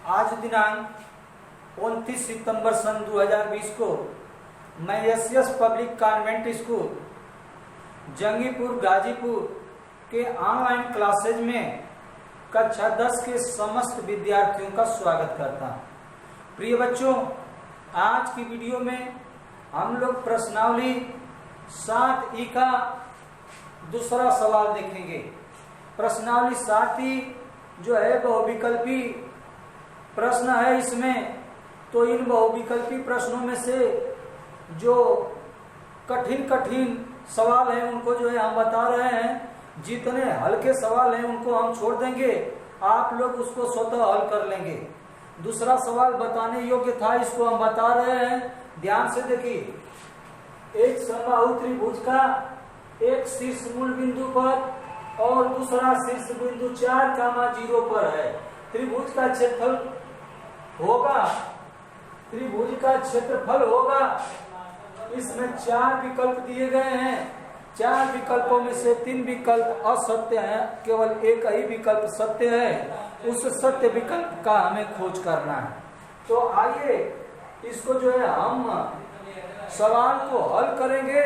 आज दिनांक 29 सितंबर सन 2020 को मैं SS public convent school Jangipur Ghazipur के ऑनलाइन क्लासेज में कक्षा 10 के समस्त विद्यार्थियों का स्वागत करता हूं। प्रिय बच्चों, आज की वीडियो में हम लोग प्रश्नावली 7E का दूसरा सवाल देखेंगे। प्रश्नावली 7E जो है बहुविकल्पी प्रश्न है। इसमें तो इन बहुविकल्पी प्रश्नों में से जो कठिन सवाल हैं उनको जो है हम बता रहे हैं। जितने हल्के सवाल हैं उनको हम छोड़ देंगे, आप लोग उसको स्वतः हल कर लेंगे। दूसरा सवाल बताने योग्य था, इसको हम बता रहे हैं। ध्यान से देखिए, एक समबाहु त्रिभुज का एक शीर्ष मूल बिंदु पर और दूसरा शीर्ष बिंदु 4,0 पर है। त्रिभुज का क्षेत्रफल होगा। इसमें 4 विकल्प दिए गए हैं। 4 विकल्पों में से 3 विकल्प असत्य हैं, केवल एक ही विकल्प सत्य है। उस सत्य विकल्प का हमें खोज करना है। तो आइए इसको जो है हम सवाल को हल करेंगे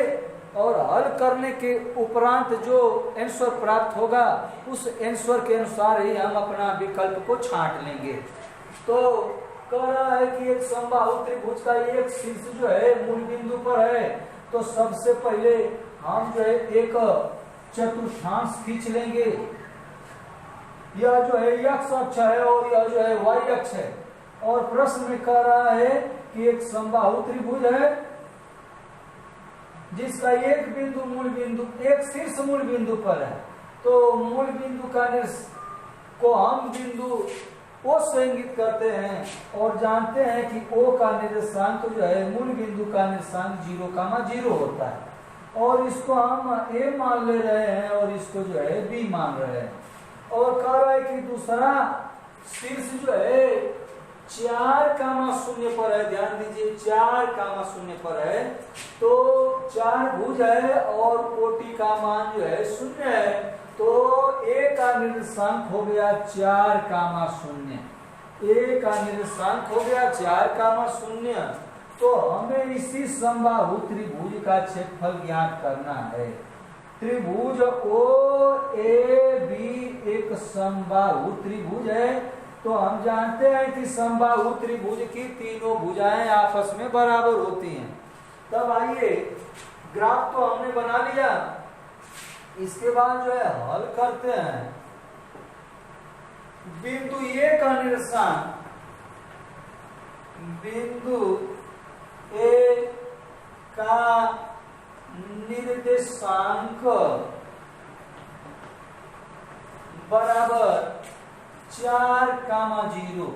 और हल करने के उपरांत जो आंसर प्राप्त होगा उस आंसर के अनुसार ही हम अपना विकल्प को छांट लेंगे। तो कह रहा है कि एक समबाहु त्रिभुज का एक शीर्ष जो है मूल बिंदु पर है। तो सबसे पहले हम जो है एक चतुर्थांश खींच लेंगे। यह जो है x अक्ष है और यह जो है y अक्ष है। और प्रश्न में कह रहा है कि एक समबाहु त्रिभुज है जिसका एक बिंदु मूल बिंदु एक शीर्ष मूल बिंदु पर है। तो मूल बिंदु का को हम बिंदु O से इंगित करते हैं और जानते हैं कि O का निर्देशांक जो है मूल बिंदु का निर्देशांक 0,0 होता है। और इसको हम A मान ले रहे हैं और इसको जो है B मान रहे हैं। और कह रहा है कि दूसरा शीर्ष जो है 4,0 पर है। ध्यान दीजिए, 4,0 पर है। तो 4 भुज है और कोटि का मान जो है 0 है। तो A का निर्देशांक हो गया 4,0। A का निर्देशांक हो गया 4,0। तो हमें इसी समबाहु त्रिभुज का क्षेत्रफल ज्ञात करना है। त्रिभुज OAB एक समबाहु त्रिभुज है। तो हम जानते हैं कि समबाहु त्रिभुज की तीनों भुजाएं आपस में बराबर होती हैं। तब आइए, ग्राफ तो हमने बना लिया, इसके बाद जो है हल करते हैं। बिंदु A का निर्देशांक बिंदु A का निर्देशांक बराबर 4,0।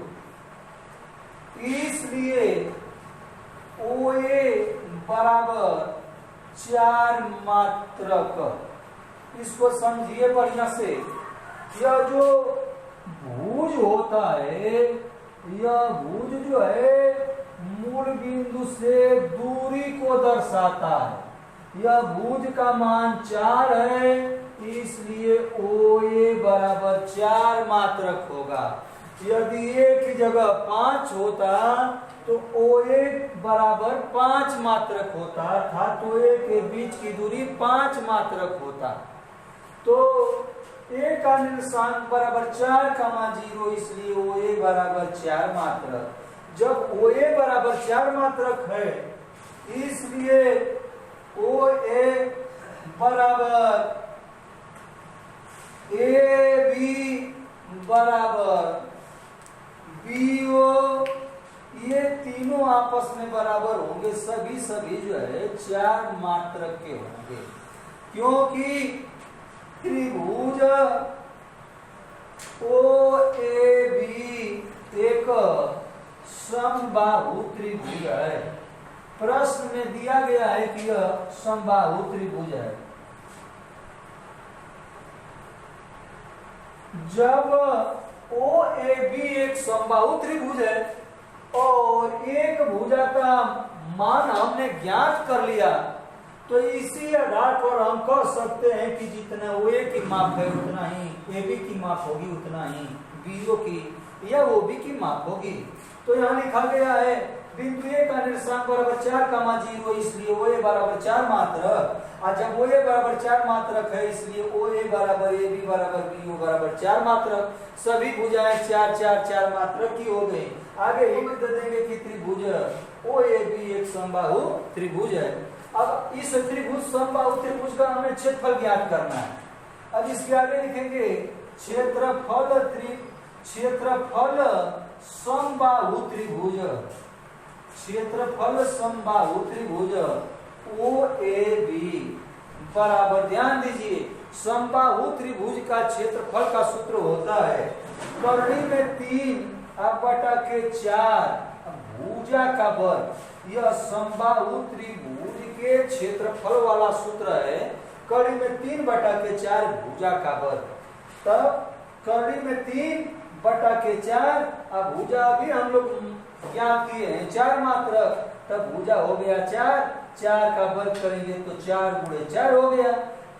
इसलिए OA बराबर 4 मात्रक। इसको समझिए बढ़िया से। यह जो भुज होता है, यह भुज जो है मूल बिंदु से दूरी को दर्शाता है। यह भुज का मान 4 है, इसलिए OA बराबर 4 मात्रक होगा। यदि A की जगह 5 होता तो OA बराबर 5 मात्रक होता था। तो A के बीच की दूरी 5 मात्रक होता। तो A का निर्देशांक बराबर 4,0, इसलिए OA बराबर 4 मात्रक। जब OA बराबर 4 मात्रक है, इसलिए OA बराबर AB बराबर BO, ये तीनों आपस में बराबर होंगे। सभी जो है 4 मात्रक के होंगे, क्योंकि त्रिभुज OAB एक समबाहु त्रिभुज है। प्रश्न में दिया गया है कि यह समबाहु त्रिभुज है। जब OAB एक समबाहु त्रिभुज है और एक भुजा का मान हमने ज्ञात कर लिया, तो इसी आधार पर हम कह सकते हैं कि जितना ए की माप है उतना ही ए बी की माप होगी, उतना ही बीओ की या ओ बी की माप होगी। तो यहाँ लिखा गया है बिंदु ए का निर्देशांक बराबर 4,0, इसलिए ओ ए बराबर 4 मात्रक, और जब ओ ए बराबर 4 मात्रक है इसलिए ओ ए बराबर ए बी बराबर बी ओ बराबर 4 मात्रक। सभी भुजाएं 4 4 4 मात्रक की हो गई। आगे हिंट दे देंगे कि त्रिभुज ओ ए बी एक समबाहु त्रिभुज है। अब इस त्रिभुज समबाहु त्रिभुज का हमें क्षेत्रफल ज्ञात करना है। अब इसके आगे लिखेंगे क्षेत्रफल समबाहु त्रिभुज, क्षेत्रफल समबाहु त्रिभुज ओ ए बी बराबर, ध्यान दीजिए समबाहु त्रिभुज का क्षेत्रफल का सूत्र होता है कर्णी में 3/4 भुजा का वर्ग। यह समबाहु त्रिभुज के क्षेत्रफल वाला सूत्र है, कर्णी में 3/4 भुजा का वर्ग। तब कर्णी में 3/4 अब भुजा भी हम लोग क्या किए हैं 4 मात्रक, तब भुजा हो गया 4, 4 का वर्ग करेंगे तो 4 गुणे 4 हो गया,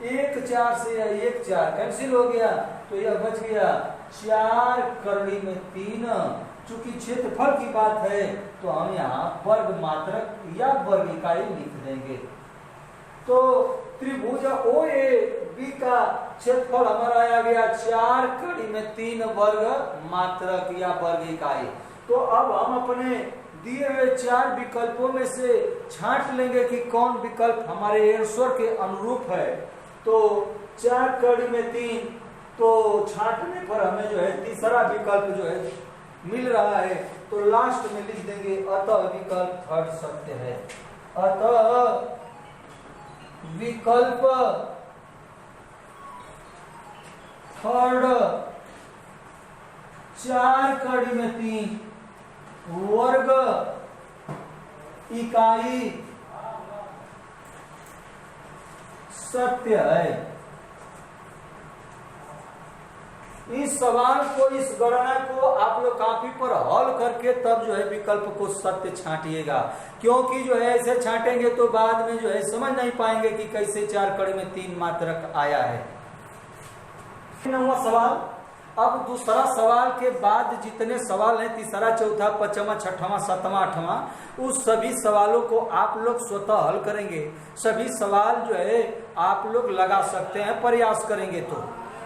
1 4 से 1 4 कैंसिल हो गया, तो यह बच गया 4 कर्णी में 3। चूंकि क्षेत्रफल की बात है तो हम यहाँ वर्ग मात्रक या वर्ग इकाई लिख देंगे। तो त्रिभुज ओ ए बी का क्षेत्रफल हमारा आया गया 4 कड़ी में 3 वर्ग मात्रक या वर्ग इकाई। तो अब हम अपने दिए हुए 4 विकल्पों में से छांट लेंगे कि कौन विकल्प हमारे आंसर के अनुरूप है। तो 4 कड़ी में 3, तो छांटने पर हमें जो है तीसरा विकल्प जो है मिल रहा है, तो लास्ट में लिख देंगे अतः विकल्प थर्ड सत्य है। अतः विकल्प थर्ड 4 कड़ी में 3 वर्ग इकाई सत्य है। इस सवाल को, इस गणना को आप लोग काफी पर हल करके तब जो है विकल्प को सत्य छांटिएगा, क्योंकि जो है ऐसे छांटेंगे तो बाद में जो है समझ नहीं पाएंगे कि कैसे 4 कड़ी में 3 मात्रक आया है। 9वां सवाल। अब दूसरा सवाल के बाद जितने सवाल हैं तीसरा, चौथा, पांचवा, छठवां, सातवां, आठवां, उस सभी सवालों को आप लोग स्वतः हल करेंगे। सभी सवाल जो है आप लोग लगा सकते हैं प्रयास करेंगे तो।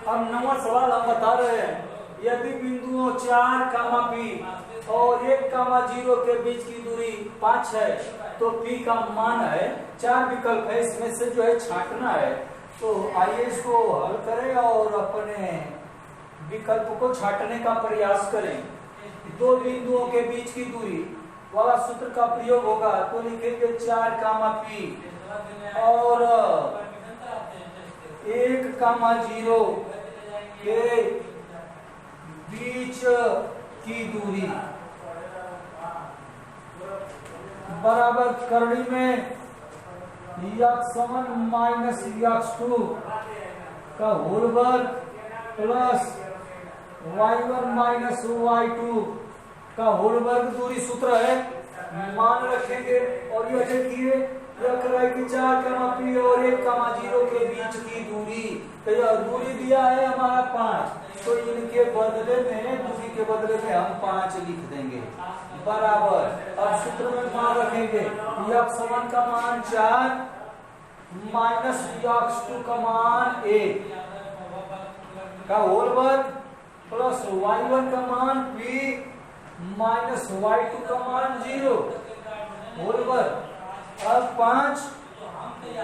अब 9वां सवाल हम बता रहे हैं, यदि बिंदुओं 4, P और 1, 0 के बीच की दूरी 5 है तो P का मान है, 4 विकल्प है, इसमें से जो है छांटना है। तो आइए इसको हल करें और अपने विकल्प को छांटने का प्रयास करें। 2 बिंदुओं के बीच की दूरी वाला सूत्र का प्रयोग होगा, तो लिखेंगे 4, P और 1, 0 के बीच की दूरी बराबर करड़ी में x1 - x2 का होल वर्ग प्लस y1 - y2 का होल वर्ग दूरी सूत्र है, मान रखेंगे। और यह देखिए यह कह कि 4, P और 1, 0 के बीच की दूरी, तो यह दूरी दिया है हमारा 5, तो इनके बदले में, दूरी के बदले में हम 5 लिख देंगे बराबर। अब सूत्र में मान रखेंगे x1 का मान 4 माइनस x2 का मान 1 का होल वर्ग प्लस y1 का मान P माइनस y2 का मान 0 होल वर्ग। अब 5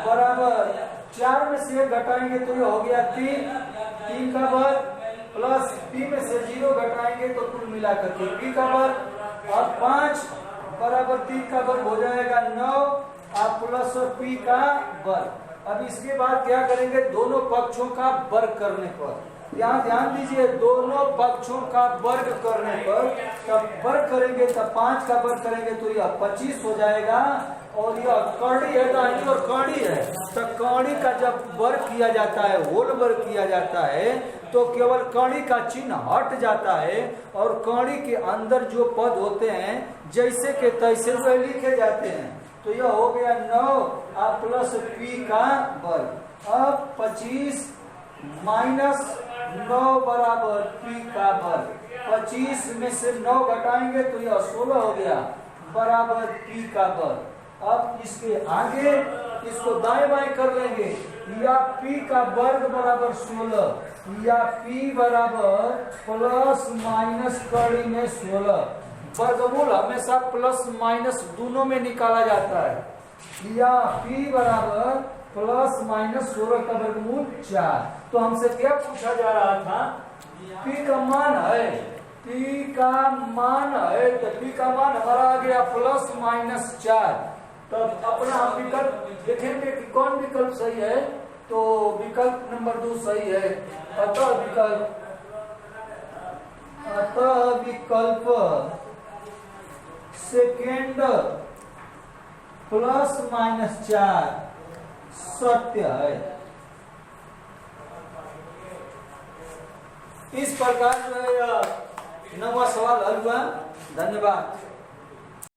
बराबर 4 में से घटाएंगे तो ये हो गया 3 का वर्ग प्लस P में से 0 घटाएंगे तो कुल मिलाकर के P का वर्ग। अब 5 बराबर 3 का वर्ग हो जाएगा 9 और प्लस P का वर्ग। अब इसके बाद क्या करेंगे, दोनों पक्षों का वर्ग करने पर, यहाँ ध्यान दीजिए, दोनों पक्षों का वर्ग करने पर तब वर्ग करेंगे, तब 5 का वर्ग करेंगे तो यह 25 हो जाएगा। और यह कौड़ी है दाहिनी और कौड़ी है, तो कौड़ी का जब वर्ग किया जाता है, होल वर्ग किया जाता है, तो केवल कौड़ी का चिन्ह हट जाता है और कौड़ी के अंदर जो पद होते हैं जैसे के तैसे जो लिखे जाते हैं। तो यह हो गया 9 और प्लस p का वर्ग। अब 25 माइनस 9 बराबर p का वर्ग। 25 में से 9 घटाएंगे तो यह 16 हो गया बराबर p का वर्ग। अब इसके आगे इसको दाएं बाएं कर लेंगे, या p का वर्ग बराबर 16 या p बराबर प्लस माइनस कड़ी में 16। वर्गमूल हमेशा प्लस माइनस दोनों में निकाला जाता है। या p बराबर प्लस माइनस 16 का वर्गमूल 4। तो हमसे क्या पूछा जा रहा था? p का मान है, p का मान है, तो p का मान हमारा आ गया प्लस माइनस 4। तो अपना हम विकल्प देखेंगे कि कौन विकल्प सही है। तो विकल्प नंबर 2 सही है। अतः विकल्प सेकेंड प्लस माइनस 4 सत्य है। इस प्रकार जो है 9वां सवाल हल हुआ। धन्यवाद।